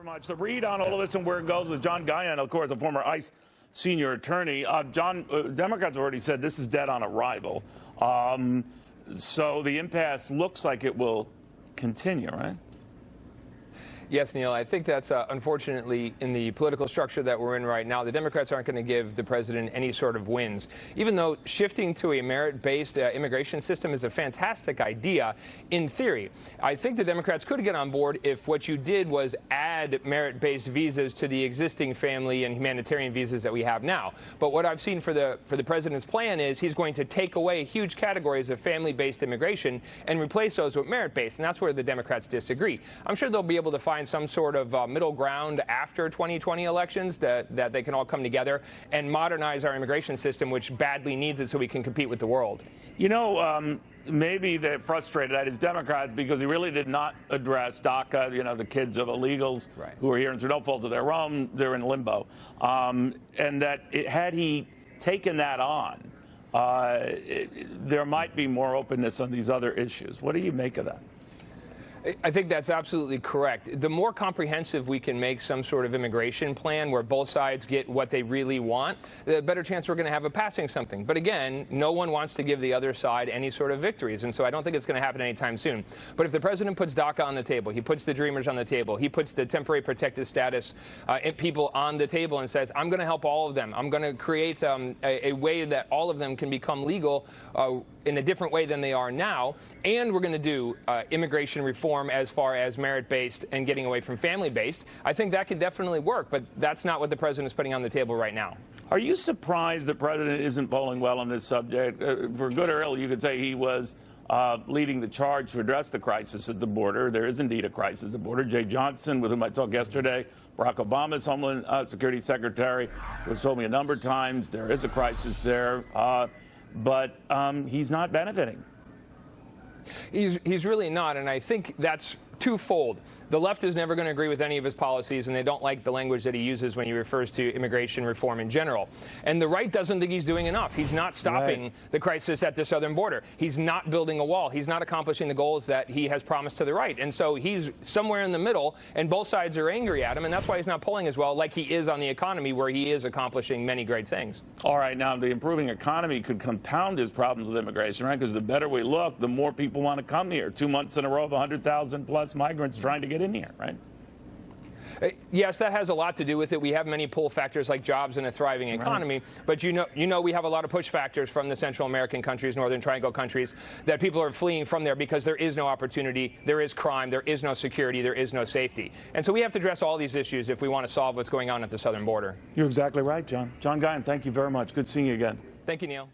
Very much. The read on all of this and where it goes with John Gihon, of course, a former ICE senior attorney. Democrats have already said this is dead on arrival. So the impasse looks like it will continue, right? Yes, Neil, I think that's unfortunately in the political structure that we're in right now. The Democrats aren't going to give the president any sort of wins, even though shifting to a merit-based immigration system is a fantastic idea in theory. I think the Democrats could get on board if what you did was add merit-based visas to the existing family and humanitarian visas that we have now. But what I've seen for the president's plan is he's going to take away huge categories of family-based immigration and replace those with merit-based, and that's where the Democrats disagree. I'm sure they'll be able to find some sort of middle ground after 2020 elections that they can all come together and modernize our immigration system, which badly needs it so we can compete with the world. You know, maybe they're frustrated at his Democrats because he really did not address DACA, you know, the kids of illegals who are here and through no fault of their own, they're in limbo. And that had he taken that on, there might be more openness on these other issues. What do you make of that? I think that's absolutely correct. The more comprehensive we can make some sort of immigration plan where both sides get what they really want, the better chance we're going to have of passing something. But again, no one wants to give the other side any sort of victories, and so I don't think it's going to happen anytime soon. But if the president puts DACA on the table, he puts the Dreamers on the table, he puts the temporary protected status people on the table and says, I'm going to help all of them. I'm going to create a way that all of them can become legal in a different way than they are now, and we're going to do immigration reform as far as merit-based and getting away from family-based. I think that could definitely work, but that's not what the president is putting on the table right now. Are you surprised the president isn't polling well on this subject? For good or ill, you could say he was leading the charge to address the crisis at the border. There is indeed a crisis at the border. Jay Johnson, with whom I talked yesterday, Barack Obama's Homeland Security Secretary, has told me a number of times there is a crisis there, but he's not benefiting. He's really not, and I think that's twofold. The left is never going to agree with any of his policies, and they don't like the language that he uses when he refers to immigration reform in general. And the right doesn't think he's doing enough. He's not stopping the crisis at the southern border. He's not building a wall. He's not accomplishing the goals that he has promised to the right. And so he's somewhere in the middle, and both sides are angry at him, and that's why he's not polling as well like he is on the economy, where he is accomplishing many great things. All right, now the improving economy could compound his problems with immigration, right? Because the better we look, the more people want to come here. 2 months in a row of 100,000 plus migrants trying to get in here, right? Yes, that has a lot to do with it. We have many pull factors like jobs and a thriving economy, but you know we have a lot of push factors from the Central American countries, Northern Triangle countries, that people are fleeing from there because there is no opportunity, there is crime, there is no security, there is no safety. And so we have to address all these issues if we want to solve what's going on at the southern border. You're exactly right, John. John Gihon, thank you very much. Good seeing you again. Thank you, Neil.